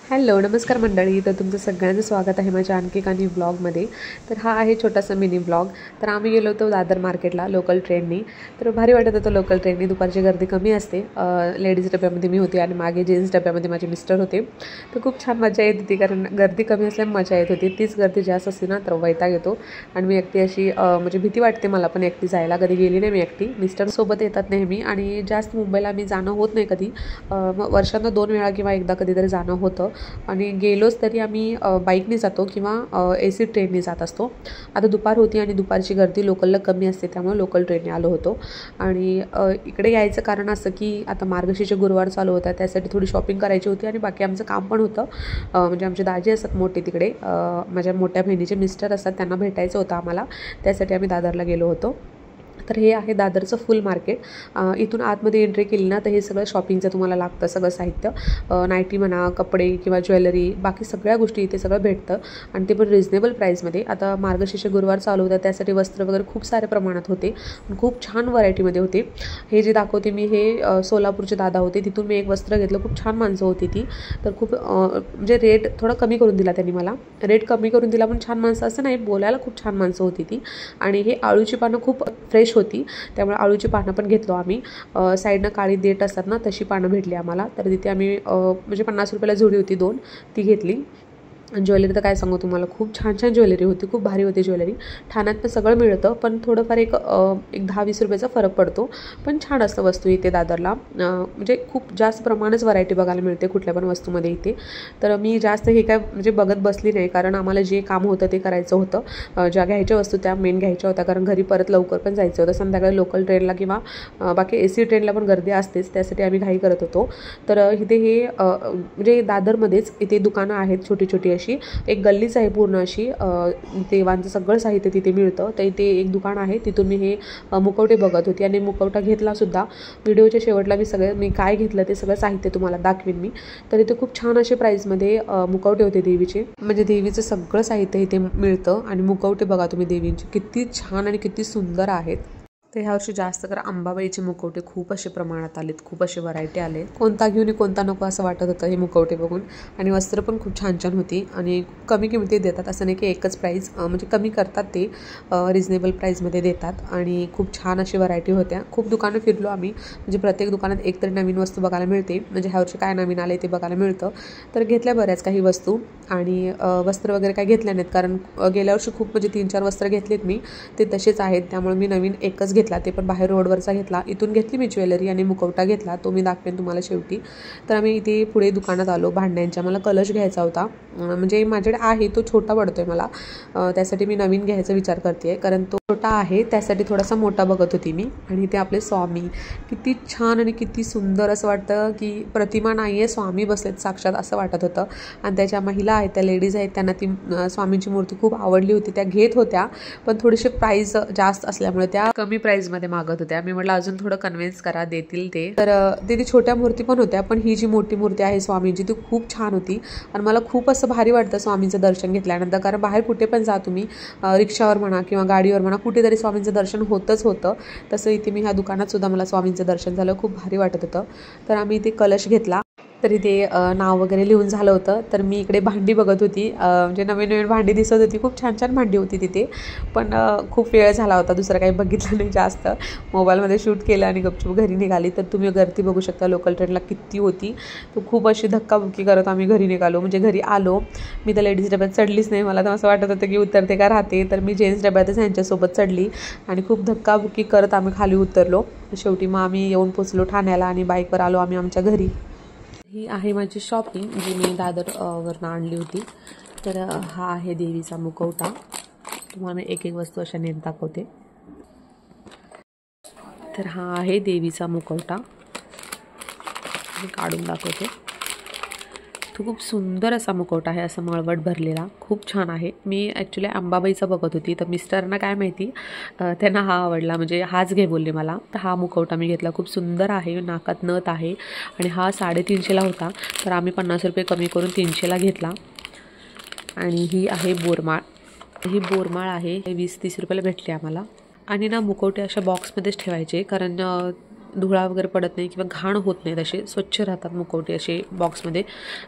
Hello नमस्कार मंडळी. तर तुमचं सगळ्यांचं स्वागत आहे माझ्या आणखी एका न्यू ब्लॉगमध्ये. तर हा आहे छोटासा मिनी ब्लॉग. तर आम्ही गेलो होतो दादर मार्केटला लोकल ट्रेननी. तर भारी वाटत होतं लोकल ट्रेननी. दुपारची गर्दी कमी असते. लेडीज डब्यामध्ये मी होते आणि मागे जेंट्स डब्यामध्ये माझे मिस्टर होते. तर खूप छान मजा येत होती कारण गर्दी कमी असल्यामुळे मजा येत होती. तीच गर्दी जास्त असते ना तर वैताग येतो आणि मी एकटी अशी म्हणजे भीती वाटते मला पण एकटी जायला. कधी गेली नाही मी एकटी. मिस्टरसोबत येतात नेहमी आणि जास्त मुंबईला मी जाणं होत नाही कधी. मग वर्षांना 2 वेळा किंवा एकदा कधीतरी जाणं होतं आणि गेलोच तरी आम्ही बाईकने जातो किंवा AC ट्रेनने जात असतो. आता दुपार होती आणि दुपारची गर्दी लोकलला कमी असते त्यामुळे लोकल ट्रेनने आलो होतो. आणि इकडे यायचं कारण असं की आता मार्गशीर्ष गुरुवार चालू होता त्यासाठी थोडी शॉपिंग करायची होती आणि बाकी आमचं काम पण होतं. म्हणजे आमचे दाजी असतात मोठे तिकडे, माझ्या मोठ्या बहिणीचे मिस्टर असतात, त्यांना भेटायचं होतं आम्हाला. त्यासाठी आम्ही दादरला गेलो होतो. तर हे आहे दादरचं फुल मार्केट. इथून आतमध्ये एंट्री केली ना तर हे सगळं शॉपिंगचं तुम्हाला लागतं सगळं साहित्य. नाईटी म्हणा, कपडे किंवा ज्वेलरी, बाकी सगळ्या गोष्टी इथे सगळं भेटतं आणि ते पण रिजनेबल प्राईसमध्ये. आता मार्गशीर्ष गुरुवार चालू होता त्यासाठी वस्त्र वगैरे खूप साऱ्या प्रमाणात होते आणि खूप छान व्हरायटीमध्ये होते. हे जे दाखवते मी हे सोलापूरचे दादा होते, तिथून मी एक वस्त्र घेतलं. खूप छान माणसं होती ती. तर खूप म्हणजे रेट थोडा कमी करून दिला त्यांनी मला. रेट कमी करून दिला पण छान माणसं असं नाही, बोलायला खूप छान माणसं होती ती. आणि हे आळूची पानं खूप फ्रेश होती त्यामुळे आळूची पानं पण घेतलो आम्ही. साईडनं काळी देठ असतात ना तशी पानं भेटली आम्हाला. तर तिथे आम्ही म्हणजे 50 रुपयाला जोडी होती 2, ती घेतली. ज्वेलरी तर काय सांगू तुम्हाला, खूप छान छान ज्वेलरी होती, खूप भारी होती ज्वेलरी. ठाण्यात पण सगळं मिळतं पण थोडंफार एक 10-20 रुपयाचा फरक पडतो. पण छान असतं वस्तू इथे दादरला. म्हणजे खूप जास्त प्रमाणच व्हरायटी बघायला मिळते कुठल्या पण वस्तूमध्ये इथे. तर मी जास्त हे काय म्हणजे बघत बसली नाही कारण आम्हाला जे काम होतं ते करायचं होतं. ज्या घ्यायच्या वस्तू त्या मेन घ्यायच्या होत्या कारण घरी परत लवकर पण जायचं होतं. संध्याकाळी लोकल ट्रेनला किंवा बाकी AC ट्रेनला पण गर्दी असतेच, त्यासाठी आम्ही घाई करत होतो. तर इथे हे म्हणजे दादरमध्येच इथे दुकानं आहेत छोटी छोटी अशी. एक गल्लीच आहे पूर्ण अशी. देवांचं सगळं साहित्य तिथे मिळतं. तर इथे एक दुकान आहे, तिथून मी हे मुखवटे बघत होती आणि मुखवटा घेतला सुद्धा. व्हिडिओच्या शेवटला मी काय घेतलं ते सगळं साहित्य तुम्हाला दाखवेन मी. तर इथे खूप छान असे प्राईसमध्ये मुखवटे होते देवीचे. म्हणजे देवीचं सगळं साहित्य इथे मिळतं आणि मुखवटे बघा तुम्ही देवींचे किती छान आणि किती सुंदर आहेत. तर ह्यावर्षी जास्त कर अंबाबाईचे मुखवटे खूप असे प्रमाणात आलेत, खूप असे व्हरायटी आले. कोणता घेऊन कोणता नको असं वाटत होतं हे मुखवटे बघून. आणि वस्त्र पण खूप छान छान होती आणि कमी किमतीत देतात, असं नाही की एकच प्राईस. म्हणजे कमी करतात ते, रिजनेबल प्राईसमध्ये देतात आणि खूप छान अशी व्हरायटी होत्या. खूप दुकानं फिरलो आम्ही, म्हणजे प्रत्येक दुकानात एकतरी नवीन वस्तू बघायला मिळते. म्हणजे ह्यावर्षी काय नवीन आले ते बघायला मिळतं. तर घेतल्या बऱ्याच काही वस्तू आणि वस्त्र वगैरे काय घेतल्या नाहीत कारण गेल्या वर्षी खूप म्हणजे 3-4 वस्त्र घेतलेत मी, ते तसेच आहेत. त्यामुळे मी नवीन एकच घेतला, ते पण बाहेर रोडवरचा घेतला. इथून घेतली मी ज्वेलरी आणि मुखवटा घेतला, तो मी दाखवेन तुम्हाला शेवटी. तर आम्ही इथे पुढे दुकानात आलो भांड्यांच्या. मला कलश घ्यायचा होता, म्हणजे माझ्याकडे आहे तो छोटा पडतोय मला, त्यासाठी मी नवीन घ्यायचा विचार करते कारण तो छोटा आहे, त्यासाठी थोडासा मोठा बघत होती मी. आणि इथे आपले स्वामी किती छान आणि किती सुंदर, असं वाटतं की प्रतिमा नाही आहे, स्वामी बसलेत साक्षात असं वाटत होतं. आणि त्याच्या महिला आहेत, त्या लेडीज आहेत, त्यांना ती स्वामींची मूर्ती खूप आवडली होती, त्या घेत होत्या. पण थोडीशी प्राईस जास्त असल्यामुळे त्या कमी प्राईसमध्ये मागत होत्या. मी म्हटलं अजून थोडं कन्व्हिन्स करा, देतील ते. तर तिथे छोट्या मूर्ती पण होत्या पण ही जी मोठी मूर्ती आहे स्वामींची ती खूप छान होती. आणि मला खूप असं भारी वाटतं स्वामींचं दर्शन घेतल्यानंतर, कारण बाहेर कुठे पण जा तुम्ही, रिक्षावर म्हणा किंवा गाडीवर म्हणा, कुठेतरी स्वामींचं दर्शन होतच होतं. तसं इथे मी ह्या दुकानात सुद्धा मला स्वामींचं दर्शन झालं, खूप भारी वाटत होतं. तर आम्ही इथे कलश घेतला. तरी ते नाव वगैरे लिहून झालं होतं. तर मी इकडे भांडी बघत होती, म्हणजे नवीन नवीन भांडी दिसत होती, खूप छान छान भांडी होती तिथे. पण खूप वेळ झाला होता, दुसरं काही बघितलं नाही जास्त. मोबाईलमध्ये शूट केलं आणि गपचूप घरी निघाली. तर तुम्ही गर्दी बघू शकता लोकल ट्रेनला किती होती. तर खूप अशी धक्काबुक्की करत आम्ही घरी निघालो, म्हणजे घरी आलो. मी तर लेडीज डब्यात चढलीच नाही, मला तर असं वाटत होतं की उतरते का राहते. तर मी जेंट्स डब्यातच यांच्यासोबत चढली आणि खूप धक्काबुक्की करत आम्ही खाली उतरलो. शेवटी मग आम्ही येऊन पोचलो ठाण्याला आणि बाईकवर आलो आम्ही आमच्या घरी. ही आहे माझी शॉपिंग जी मी दादरवरनं आणली होती. तर हा आहे देवीचा मुखवटा. तुम्हाला एक एक वस्तू अशा नीट दाखवते. तर हा आहे देवीचा मुखवटा, मी काढून दाखवते. तो खूप सुंदर असा मुखवटा आहे, असा मळवट भरलेला, खूप छान आहे. मी ॲक्च्युली अंबाबाईचा बघत होती, तर मिस्टरना काय माहिती त्यांना हा आवडला, म्हणजे हाच घे बोलले मला. तर हा मुखवटा मी घेतला, खूप सुंदर आहे, नाकात नथ आहे आणि हा 350ला होता. तर आम्ही 50 रुपये कमी करून 300ला घेतला. आणि ही आहे बोरमाळ. ही बोरमाळ आहे, 20-30 रुपयाला भेटली आम्हाला. आणि ना मुखवटे अशा बॉक्समध्येच ठेवायचे कारण धुळा वगैरे पडत नाही किंवा घाण होत नाही, तसे स्वच्छ राहतात मुखवटे असे बॉक्समध्ये.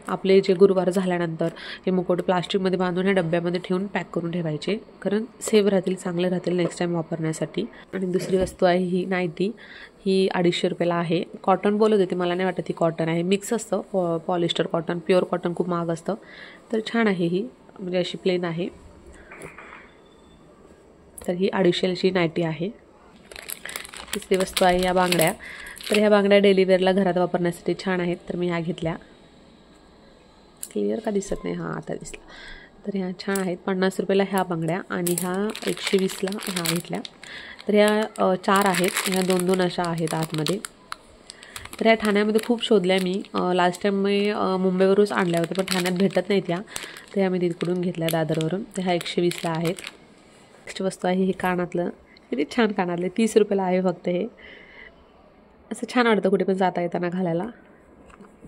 आपले जे गुरुवार झाल्यानंतर हे मुखवटे प्लास्टिकमध्ये बांधून ह्या डब्यामध्ये ठेवून पॅक करून ठेवायचे, कारण सेफ राहतील, चांगले राहतील नेक्स्ट टाईम वापरण्यासाठी. आणि दुसरी वस्तू आहे ही नाईटी. ही 250 रुपयाला आहे. कॉटन बोलत होते, मला नाही वाटत ही कॉटन आहे, मिक्स असतं पॉलिस्टर कॉटन. प्युअर कॉटन खूप महाग असतं. तर छान आहे ही, म्हणजे अशी प्लेन आहे. तर ही 250ची नाईटी आहे. तिसरी वस्तू आहे या बांगड्या. तर ह्या बांगड्या डेली वेअरला घरात वापरण्यासाठी छान आहेत, तर मी ह्या घेतल्या. क्लिअर का दिसत नाही? हां, आता दिसला. तर ह्या छान आहेत. 50 रुपयाला ह्या बांगड्या आणि ह्या 120ला ह्या घेतल्या. तर ह्या 4 आहेत. ह्या 2-2 अशा आहेत आतमध्ये. तर ह्या ठाण्यामध्ये खूप शोधल्या मी. लास्ट टाईम मी मुंबईवरूनच आणल्या होत्या, पण ठाण्यात भेटत नाहीत त्या. तर ह्या मी तिकडून घेतल्या दादरवरून. तर ह्या 120ला आहेत. नेक्स्ट वस्तू आहे हे कानातलं. किती छान कानातले, 30 रुपयाला आहे फक्त. हे असं छान वाटतं कुठे पण जाता येताना घालायला.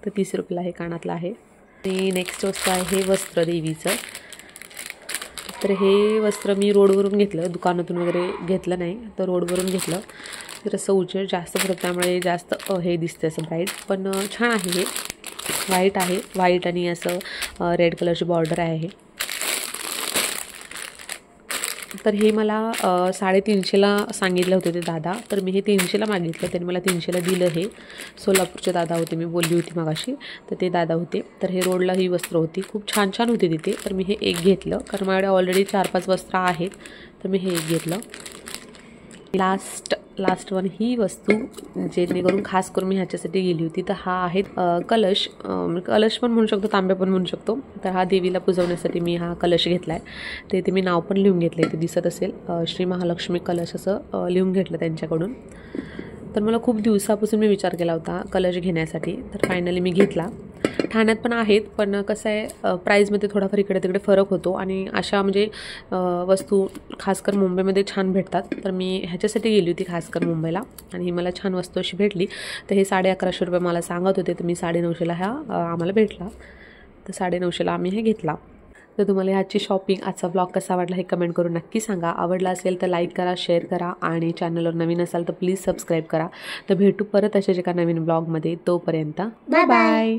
तर 30 रुपयाला हे कानातलं आहे. आणि नेक्स्ट वस्तू आहे हे वस्त्र देवीचं. तर हे वस्त्र मी रोडवरून घेतलं, दुकानातून वगैरे घेतलं नाही, तर रोडवरून घेतलं. तर असं उजेड जास्त पडत त्यामुळे जास्त हे दिसते असं ब्राईट, पण छान आहे. हे व्हाईट आहे, व्हाईट आणि असं रेड कलरची बॉर्डर आहे हे. तर हे मला 350ला सांगितलं होते ते दादा, तर मी हे 300ला मागितलं. त्यांनी मला 300ला दिलं. हे सोलापूरचे दादा होते, मी बोलली होती मगाशी, तर ते दादा होते. तर हे रोडला ही वस्त्र होती, खूप छान छान होती तिथे. तर मी हे एक घेतलं, कारण माझ्याकडे ऑलरेडी 4-5 वस्त्र आहेत, तर मी हे एक घेतलं. लास्ट वन ही वस्तू जेणेकरून खास करून मी ह्याच्यासाठी गेली होती. तर हा आहे कलश. कलश पण म्हणू शकतो, तांब्या पण म्हणू शकतो. तर हा देवीला पुजवण्यासाठी मी हा कलश घेतला आहे. तर इथे मी नाव पण लिहून घेतलं आहे, ते दिसत असेल, श्री महालक्ष्मी कलश असं लिहून घेतलं त्यांच्याकडून. तर मला खूप दिवसापासून मी विचार केला होता कलश घेण्यासाठी, तर फायनली मी घेतला. ठाण्यात पण आहेत, पण कसं आहे प्राईजमध्ये थोडाफार इकडे तिकडे फरक होतो, आणि अशा म्हणजे वस्तू खासकर मुंबईमध्ये छान भेटतात. तर मी ह्याच्यासाठी गेली होती खासकर मुंबईला, आणि ही मला छान वस्तू अशी भेटली. तर हे 1150 रुपये मला सांगत होते, तर मी 950ला ह्या आम्हाला भेटला. तर 950ला आम्ही हे घेतला. तर तुम्हाला ह्याची शॉपिंग, आजचा ब्लॉग कसा वाटला हे कमेंट करून नक्की सांगा. आवडला असेल तर लाईक करा, शेअर करा, आणि चॅनलवर नवीन असाल तर प्लीज सबस्क्राईब करा. तर भेटू परत अशाच एका नवीन ब्लॉगमध्ये. तोपर्यंत बाय बाय.